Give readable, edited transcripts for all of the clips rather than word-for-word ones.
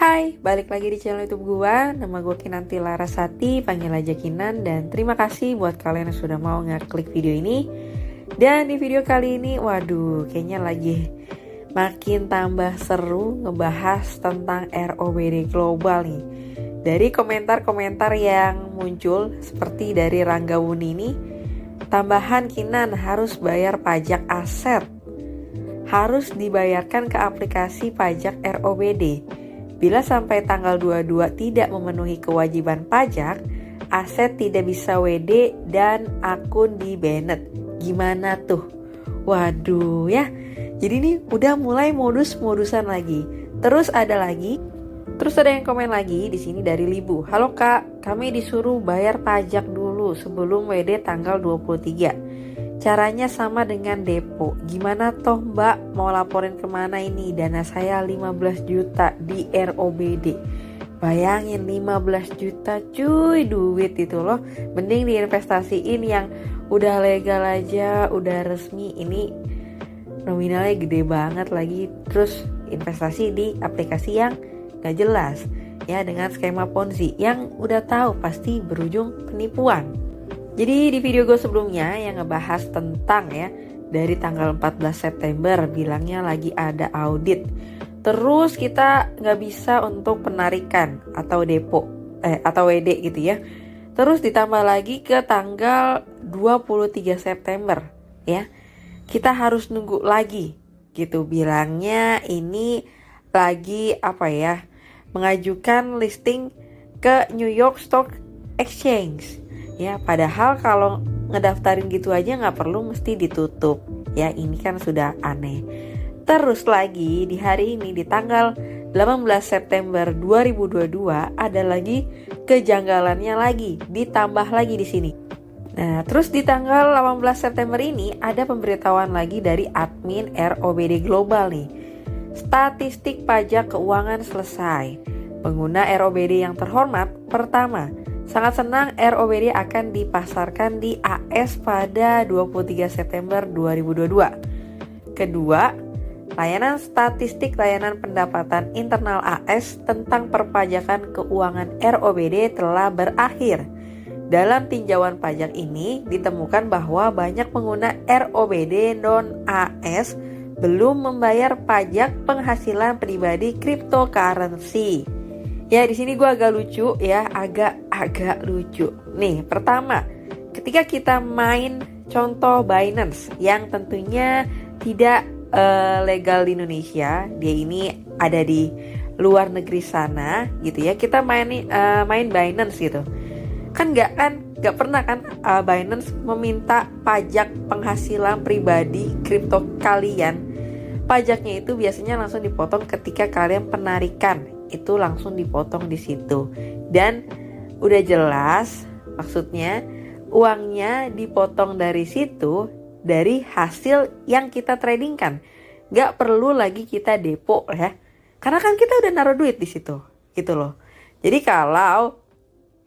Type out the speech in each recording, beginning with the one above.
Hai, balik lagi di channel YouTube gua. Nama gue Kinanti Larasati, panggil aja Kinan. Dan terima kasih buat kalian yang sudah mau ngeklik video ini. Dan di video kali ini, waduh, kayaknya lagi makin tambah seru ngebahas tentang ROBD global nih. Dari komentar-komentar yang muncul, seperti dari Rangga Wuni ini, tambahan Kinan harus bayar pajak aset. Harus dibayarkan ke aplikasi pajak ROBD. Bila sampai tanggal 22 tidak memenuhi kewajiban pajak, aset tidak bisa WD dan akun di-banned. Gimana tuh? Waduh ya. Jadi ini udah mulai modus-modusan lagi. Terus ada yang komen lagi di sini dari Libu. Halo Kak, kami disuruh bayar pajak dulu sebelum WD tanggal 23. Caranya sama dengan depo. Gimana toh Mbak, mau laporin kemana ini? Dana saya 15 juta di ROBD. Bayangin 15 juta cuy, duit itu loh. Mending diinvestasiin yang udah legal aja, udah resmi. Ini nominalnya gede banget lagi. Terus investasi di aplikasi yang gak jelas, ya, dengan skema Ponzi yang udah tahu pasti berujung penipuan. Jadi di video gue sebelumnya yang ngebahas tentang ya, dari tanggal 14 September bilangnya lagi ada audit. Terus kita nggak bisa untuk penarikan atau depo atau WD gitu ya. Terus ditambah lagi ke tanggal 23 September ya. Kita harus nunggu lagi gitu, bilangnya ini lagi mengajukan listing ke New York Stock Exchange. Ya, padahal kalau ngedaftarin gitu aja nggak perlu mesti ditutup. Ya, ini kan sudah aneh. Terus lagi di hari ini di tanggal 18 September 2022 ada lagi kejanggalannya lagi, ditambah lagi di sini. Nah, terus di tanggal 18 September ini ada pemberitahuan lagi dari admin ROBD Global nih. Statistik pajak keuangan selesai. Pengguna ROBD yang terhormat, pertama, sangat senang ROBD akan dipasarkan di AS pada 23 September 2022. Kedua, layanan statistik layanan pendapatan internal AS tentang perpajakan keuangan ROBD telah berakhir. Dalam tinjauan pajak ini ditemukan bahwa banyak pengguna ROBD non-AS belum membayar pajak penghasilan pribadi cryptocurrency. Ya, di sini gue agak lucu ya, agak lucu. Nih, pertama, ketika kita main contoh Binance yang tentunya tidak legal di Indonesia, dia ini ada di luar negeri sana gitu ya. Kita main Binance gitu. Kan nggak pernah kan Binance meminta pajak penghasilan pribadi kripto kalian. Pajaknya itu biasanya langsung dipotong ketika kalian penarikan. Itu langsung dipotong di situ. Dan udah jelas maksudnya uangnya dipotong dari situ, dari hasil yang kita tradingkan. Gak perlu lagi kita depo ya. Karena kan kita udah naruh duit di situ, gitu loh. Jadi kalau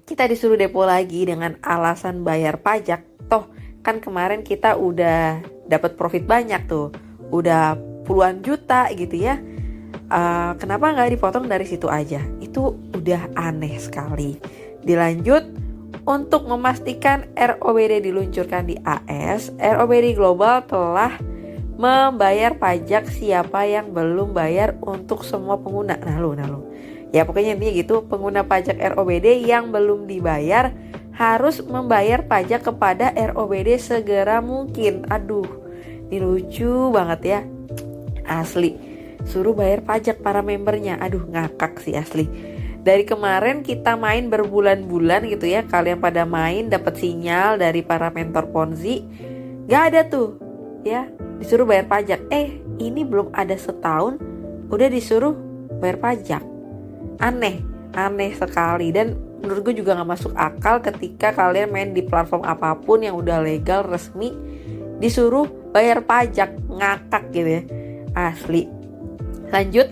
kita disuruh depo lagi dengan alasan bayar pajak, toh kan kemarin kita udah dapat profit banyak tuh, udah puluhan juta gitu ya. Kenapa nggak dipotong dari situ aja? Itu udah aneh sekali. Dilanjut, untuk memastikan ROBD diluncurkan di AS, ROBD Global telah membayar pajak siapa yang belum bayar untuk semua pengguna. Nah lu. Ya pokoknya intinya gitu, pengguna pajak ROBD yang belum dibayar harus membayar pajak kepada ROBD segera mungkin. Aduh, ini lucu banget ya. Asli, suruh bayar pajak para membernya. Aduh, ngakak sih asli. Dari kemarin kita main berbulan-bulan gitu ya, kalian pada main dapat sinyal dari para mentor Ponzi, gak ada tuh ya, disuruh bayar pajak. Ini belum ada setahun udah disuruh bayar pajak. Aneh sekali. Dan menurut gue juga gak masuk akal ketika kalian main di platform apapun yang udah legal resmi disuruh bayar pajak. Ngakak gitu ya, asli. Lanjut,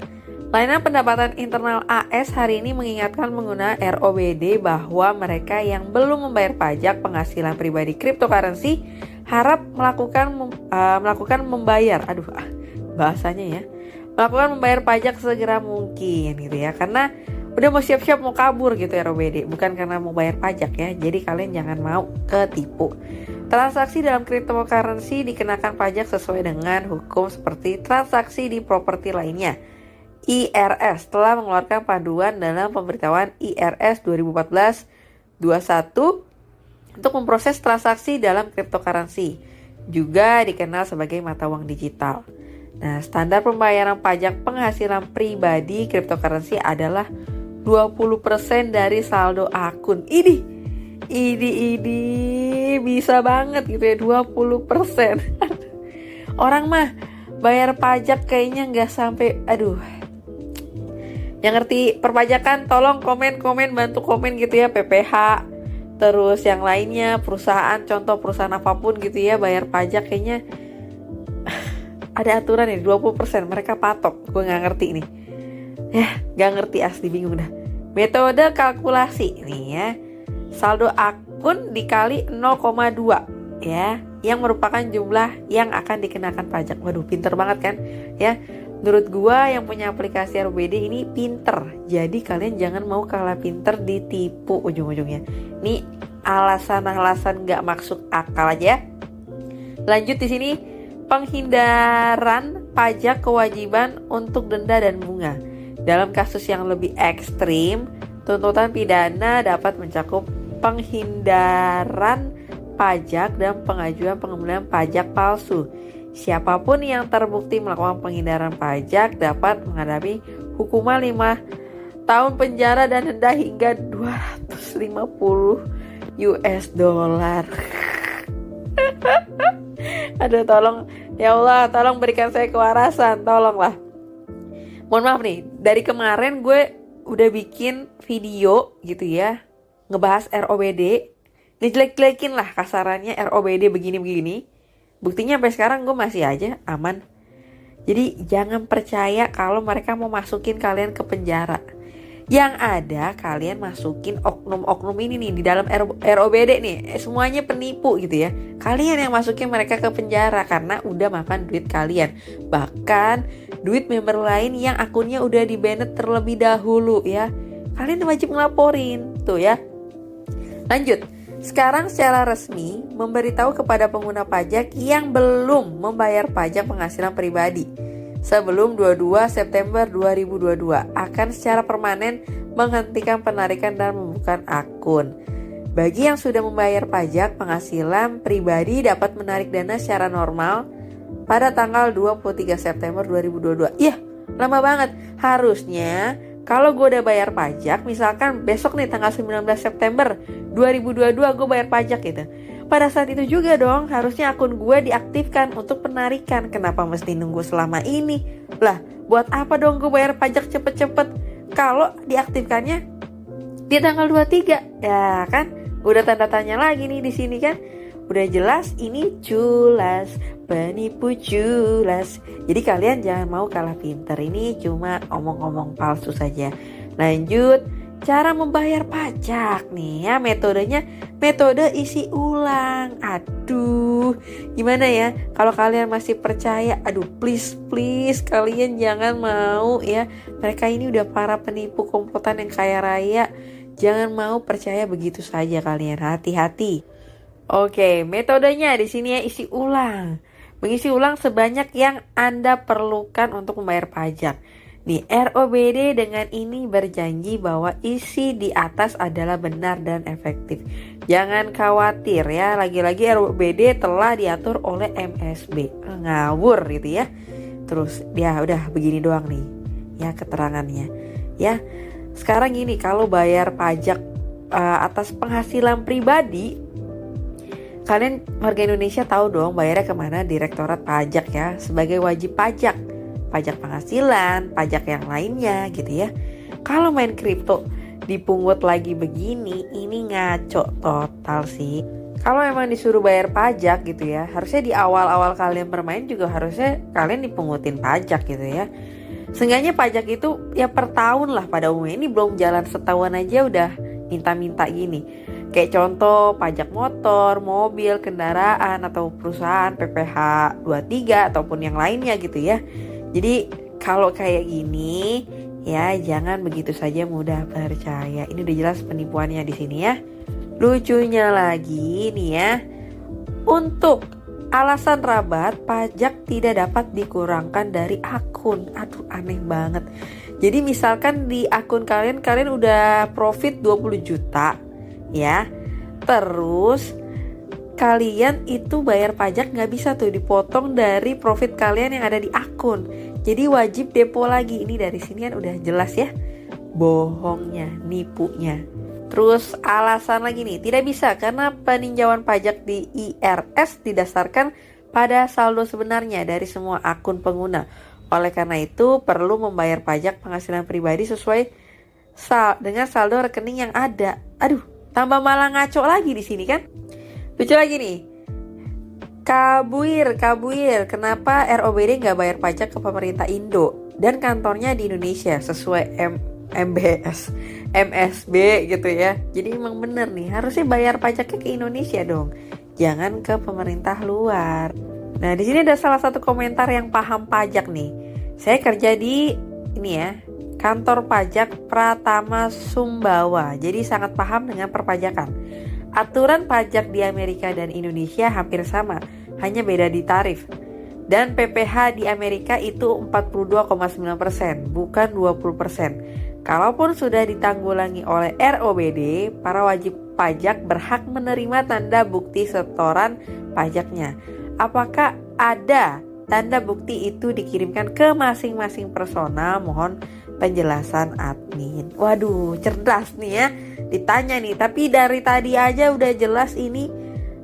layanan pendapatan internal AS hari ini mengingatkan pengguna ROBD bahwa mereka yang belum membayar pajak penghasilan pribadi cryptocurrency harap melakukan membayar. Bahasanya ya. melakukan membayar pajak segera mungkin gitu ya. Karena udah mau siap-siap mau kabur gitu ROBD, bukan karena mau bayar pajak ya. Jadi kalian jangan mau ketipu. Transaksi dalam cryptocurrency dikenakan pajak sesuai dengan hukum seperti transaksi di properti lainnya. IRS telah mengeluarkan panduan dalam pemberitahuan IRS 2014-21 untuk memproses transaksi dalam cryptocurrency, juga dikenal sebagai mata uang digital. Nah, standar pembayaran pajak penghasilan pribadi cryptocurrency adalah 20% dari saldo akun. Ini bisa banget gitu ya, 20%. Orang mah bayar pajak kayaknya nggak sampai, aduh. Yang ngerti perpajakan tolong komen bantu komen gitu ya, PPH. Terus yang lainnya perusahaan, contoh perusahaan apapun gitu ya, bayar pajak kayaknya ada aturan ya 20% mereka patok. Gue gak ngerti nih. Gak ngerti asli, bingung dah. Metode kalkulasi nih ya. Saldo akun dikali 0,2 ya, yang merupakan jumlah yang akan dikenakan pajak. Waduh, pinter banget kan ya. Menurut gua yang punya aplikasi ROBD ini pinter. Jadi kalian jangan mau kalah pinter ditipu ujung-ujungnya. Ini alasan-alasan gak masuk akal aja. Lanjut di sini, penghindaran pajak kewajiban untuk denda dan bunga. Dalam kasus yang lebih ekstrim, tuntutan pidana dapat mencakup penghindaran pajak dan pengajuan pengembalian pajak palsu. Siapapun yang terbukti melakukan penghindaran pajak dapat menghadapi hukuman 5 tahun penjara dan denda hingga 250 US dollar. Aduh, tolong ya Allah, tolong berikan saya kewarasan, tolonglah. Mohon maaf nih, dari kemarin gue udah bikin video gitu ya, ngebahas ROBD, ngejelek-jelekin lah kasarannya ROBD begini-begini. Buktinya sampai sekarang gue masih aja aman. Jadi jangan percaya kalau mereka mau masukin kalian ke penjara. Yang ada kalian masukin oknum-oknum ini nih di dalam ROBD nih. Semuanya penipu gitu ya. Kalian yang masukin mereka ke penjara karena udah makan duit kalian. Bahkan duit member lain yang akunnya udah di-banned terlebih dahulu ya. Kalian wajib ngelaporin tuh ya. Lanjut. Sekarang secara resmi memberitahu kepada pengguna pajak yang belum membayar pajak penghasilan pribadi sebelum 22 September 2022 akan secara permanen menghentikan penarikan dan membuka akun. Bagi yang sudah membayar pajak penghasilan pribadi dapat menarik dana secara normal pada tanggal 23 September 2022. Iya, lama banget. Harusnya kalau gue udah bayar pajak, misalkan besok nih tanggal 19 September 2022 gue bayar pajak gitu. Pada saat itu juga dong harusnya akun gue diaktifkan untuk penarikan. Kenapa mesti nunggu selama ini? Lah, buat apa dong gue bayar pajak cepet-cepet kalau diaktifkannya di tanggal 23? Ya kan? Udah tanda tanya lagi nih di sini kan. Udah jelas ini culas, penipu culas. Jadi kalian jangan mau kalah pinter. Ini cuma omong-omong palsu saja. Lanjut, cara membayar pajak nih ya. Metodenya metode isi ulang. Aduh, gimana ya? Kalau kalian masih percaya, aduh please kalian jangan mau ya. Mereka ini udah para penipu komplotan yang kaya raya. Jangan mau percaya begitu saja kalian. Hati-hati. Oke, metodenya di sini ya, isi ulang. Mengisi ulang sebanyak yang Anda perlukan untuk membayar pajak. Nih, ROBD dengan ini berjanji bahwa isi di atas adalah benar dan efektif. Jangan khawatir ya, lagi-lagi ROBD telah diatur oleh MSB. Ngawur gitu ya. Terus ya udah begini doang nih ya keterangannya. Ya, sekarang gini, kalau bayar pajak atas penghasilan pribadi, kalian warga Indonesia tahu dong bayarnya kemana? Direktorat Pajak ya, sebagai wajib pajak. Pajak penghasilan, pajak yang lainnya gitu ya. Kalau main kripto dipungut lagi begini, ini ngaco total sih. Kalau emang disuruh bayar pajak gitu ya, harusnya di awal-awal kalian bermain juga harusnya kalian dipungutin pajak gitu ya. Seenggaknya pajak itu ya per tahun lah pada umumnya. Ini belum jalan setahun aja udah minta-minta gini. Kayak contoh pajak motor, mobil, kendaraan atau perusahaan PPh 23 ataupun yang lainnya gitu ya. Jadi kalau kayak gini ya jangan begitu saja mudah percaya. Ini udah jelas penipuannya di sini ya. Lucunya lagi nih ya, untuk alasan rabat pajak tidak dapat dikurangkan dari akun. Aduh aneh banget. Jadi misalkan di akun kalian udah profit 20 juta ya. Terus kalian itu bayar pajak nggak bisa tuh dipotong dari profit kalian yang ada di akun. Jadi wajib depo lagi. Ini dari sini kan udah jelas ya bohongnya, nipunya. Terus alasan lagi nih, tidak bisa karena peninjauan pajak di IRS didasarkan pada saldo sebenarnya dari semua akun pengguna. Oleh karena itu perlu membayar pajak penghasilan pribadi sesuai dengan saldo rekening yang ada. Aduh, tambah malah ngaco lagi di sini kan? Lucu lagi nih. Kabuir, kenapa ROBD nggak bayar pajak ke pemerintah Indo dan kantornya di Indonesia sesuai MBS, MSB gitu ya. Jadi emang bener nih, harusnya bayar pajaknya ke Indonesia dong, jangan ke pemerintah luar. Nah di sini ada salah satu komentar yang paham pajak nih. Saya kerja di ini ya, kantor pajak Pratama Sumbawa, jadi sangat paham dengan perpajakan. Aturan pajak di Amerika dan Indonesia hampir sama, hanya beda di tarif. Dan PPh di Amerika itu 42,9%, bukan 20%. Kalaupun sudah ditanggulangi oleh ROBD, para wajib pajak berhak menerima tanda bukti setoran pajaknya. Apakah ada tanda bukti itu dikirimkan ke masing-masing personal? Mohon penjelasan admin. Waduh, cerdas nih ya. Ditanya nih, tapi dari tadi aja udah jelas ini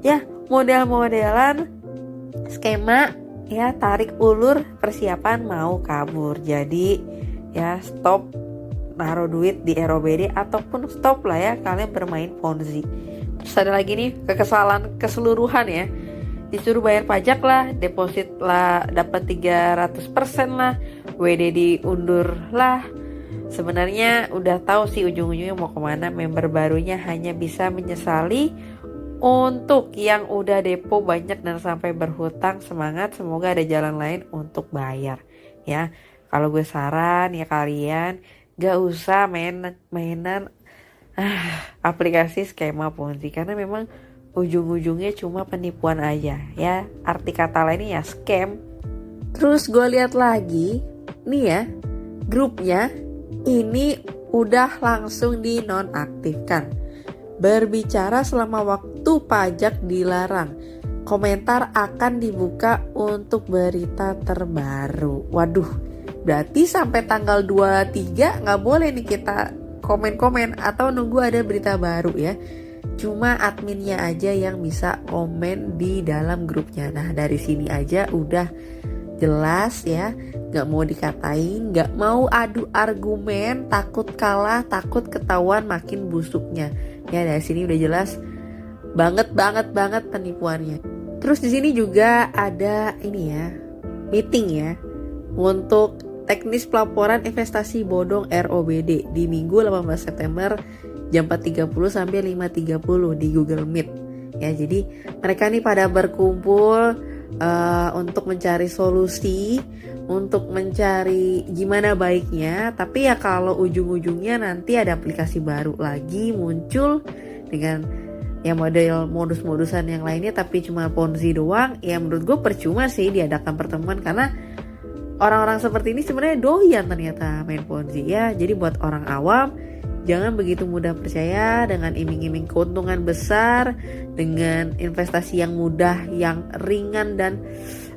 ya, model-modelan skema ya, tarik ulur persiapan mau kabur. Jadi ya stop naruh duit di ROBD ataupun stop lah ya kalian bermain Ponzi. Terus ada lagi nih kekesalan keseluruhan ya. Disuruh bayar pajak lah, deposit lah dapat 300% lah, WD diundur lah. Sebenarnya udah tahu sih ujung-ujungnya mau kemana. Member barunya hanya bisa menyesali. Untuk yang udah depo banyak dan sampai berhutang, semangat, semoga ada jalan lain untuk bayar ya. Kalau gue saran ya kalian gak usah mainan aplikasi skema Ponzi, karena memang ujung-ujungnya cuma penipuan aja ya. Arti kata lainnya ya scam. Terus gue lihat lagi nih ya, grupnya ini udah langsung dinonaktifkan. Berbicara selama waktu pajak dilarang. Komentar akan dibuka untuk berita terbaru. Waduh, berarti sampai tanggal 23 nggak boleh nih kita komen-komen atau nunggu ada berita baru ya. Cuma adminnya aja yang bisa komen di dalam grupnya. Nah dari sini aja udah jelas ya, gak mau dikatain, gak mau adu argumen, takut kalah, takut ketahuan makin busuknya. Ya dari sini udah jelas banget penipuannya. Terus di sini juga ada ini ya, meeting ya untuk teknis pelaporan investasi bodong ROBD di Minggu 18 September jam 4.30 sampai 5.30 di Google Meet. Ya jadi mereka nih pada berkumpul untuk mencari solusi, untuk mencari gimana baiknya. Tapi ya kalau ujung-ujungnya nanti ada aplikasi baru lagi muncul dengan ya model modus-modusan yang lainnya, tapi cuma Ponzi doang, ya menurut gue percuma sih diadakan pertemuan, karena orang-orang seperti ini sebenarnya doyan ternyata main Ponzi ya. Jadi buat orang awam jangan begitu mudah percaya dengan iming-iming keuntungan besar, dengan investasi yang mudah, yang ringan dan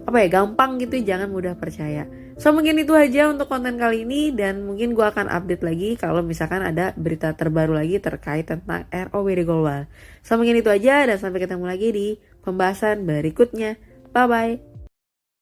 gampang gitu. Jangan mudah percaya. So mungkin itu aja untuk konten kali ini, dan mungkin gue akan update lagi kalau misalkan ada berita terbaru lagi terkait tentang ROBD Global. So mungkin itu aja, dan sampai ketemu lagi di pembahasan berikutnya. Bye bye.